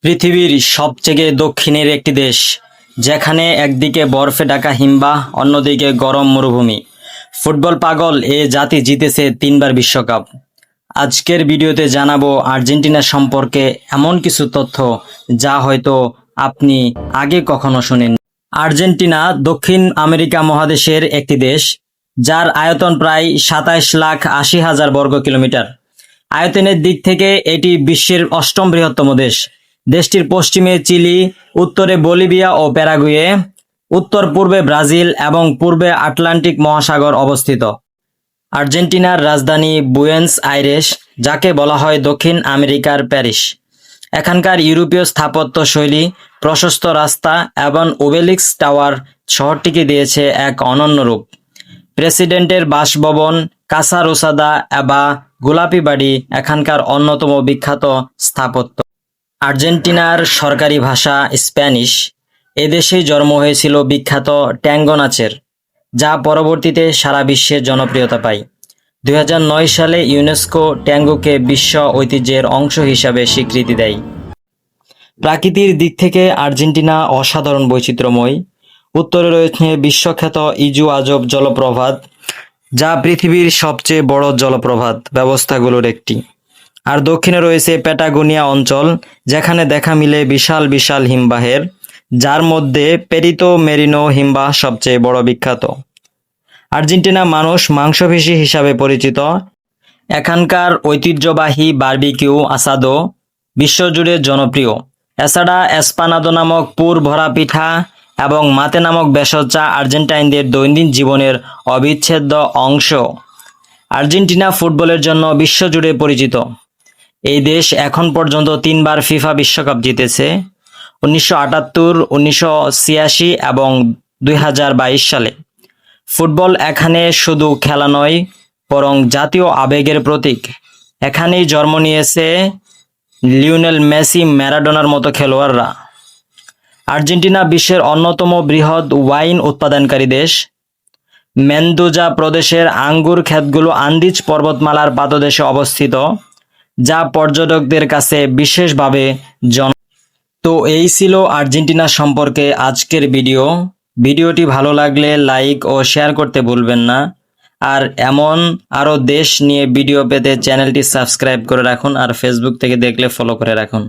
পৃথিবীর সবচেয়ে দক্ষিণের একটি দেশ, যেখানে একদিকে বরফে ঢাকা হিমবাহ, অন্যদিকে গরম মরুভূমি। ফুটবল পাগল এ জাতি জিতেছে 3বার বিশ্বকাপ। আজকের ভিডিওতে জানাবো আর্জেন্টিনা সম্পর্কে এমন কিছু তথ্য যা হয়তো আপনি আগে কখনো শুনেননি। আর্জেন্টিনা দক্ষিণ আমেরিকা মহাদেশের একটি দেশ, যার আয়তন প্রায় 27,80,000 বর্গ কিলোমিটার। আয়তনের দিক থেকে এটি বিশ্বের 8ম বৃহত্তম দেশ। দেশটির পশ্চিমে চিলি, উত্তরে বলিভিয়া ও প্যারাগুয়ে, উত্তর পূর্বে ব্রাজিল এবং পূর্বে আটলান্টিক মহাসাগর অবস্থিত। আর্জেন্টিনার রাজধানী বুয়েনস আইরেস, যাকে বলা হয় দক্ষিণ আমেরিকার প্যারিস। এখানকার ইউরোপীয় স্থাপত্য শৈলী, প্রশস্ত রাস্তা এবং ওবেলিস্ক টাওয়ার শহরটিকে দিয়েছে এক অনন্য রূপ। প্রেসিডেন্টের বাসভবন, কাসা রোসাদা বা গোলাপি বাড়ি এখানকার অন্যতম বিখ্যাত স্থাপত্য। আর্জেন্টিনার সরকারি ভাষা স্প্যানিশ। এদেশেই জন্ম হয়েছিল বিখ্যাত ট্যাঙ্গো নাচের, যা পরবর্তীতে সারা বিশ্বে জনপ্রিয়তা পায়। 2009 সালে ইউনেস্কো ট্যাঙ্গোকে বিশ্ব ঐতিহ্যের অংশ হিসাবে স্বীকৃতি দেয়। প্রাকৃতিক দিক থেকে আর্জেন্টিনা অসাধারণ বৈচিত্র্যময়। উত্তরে রয়েছে বিশ্বখ্যাত ইজু আজব জলপ্রপাত, যা পৃথিবীর সবচেয়ে বড় জলপ্রপাত ব্যবস্থাগুলোর একটি। আর দক্ষিণে রয়েছে প্যাটাগোনিয়া অঞ্চল, যেখানে দেখা মিলে বিশাল বিশাল হিমবাহের, যার মধ্যে পেরিতো মেরিনো হিমবাহ সবচেয়ে বড় বিখ্যাত। আর্জেন্টিনা মানুষ মাংসপেশী হিসাবে পরিচিত। এখানকার ঐতিহ্যবাহী বারবিকিউ আসাদো বিশ্বজুড়ে জনপ্রিয়। এছাড়া এসপানাদো নামক পুর ভরা পিঠা এবং মাতে নামক ভেষজ চা আর্জেন্টাইনদের দৈনন্দিন জীবনের অবিচ্ছেদ্য অংশ। আর্জেন্টিনা ফুটবলের জন্য বিশ্বজুড়ে পরিচিত। এই দেশ এখন পর্যন্ত 3বার ফিফা বিশ্বকাপ জিতেছে: 1978, 1986 এবং 2022 সালে। ফুটবল এখানে শুধু খেলা নয়, বরং জাতীয় আবেগের প্রতীক। এখানেই জন্ম নিয়েছে লিওনেল মেসি, ম্যারাডোনার মতো খেলোয়াড়রা। আর্জেন্টিনা বিশ্বের অন্যতম বৃহৎ ওয়াইন উৎপাদনকারী দেশ। মেন্দোজা প্রদেশের আঙ্গুর ক্ষেতগুলো আন্দিজ পর্বতমালার পাদদেশে অবস্থিত, যা পর্যটকদের কাছে বিশেষভাবে তো এই ছিল আর্জেন্টিনা সম্পর্কে আজকের ভিডিওটি ভালো লাগলে লাইক ও শেয়ার করতে ভুলবেন না। আর এমন আরও দেশ নিয়ে ভিডিও পেতে চ্যানেলটি সাবস্ক্রাইব করে রাখুন, আর ফেসবুক থেকে দেখলে ফলো করে রাখুন।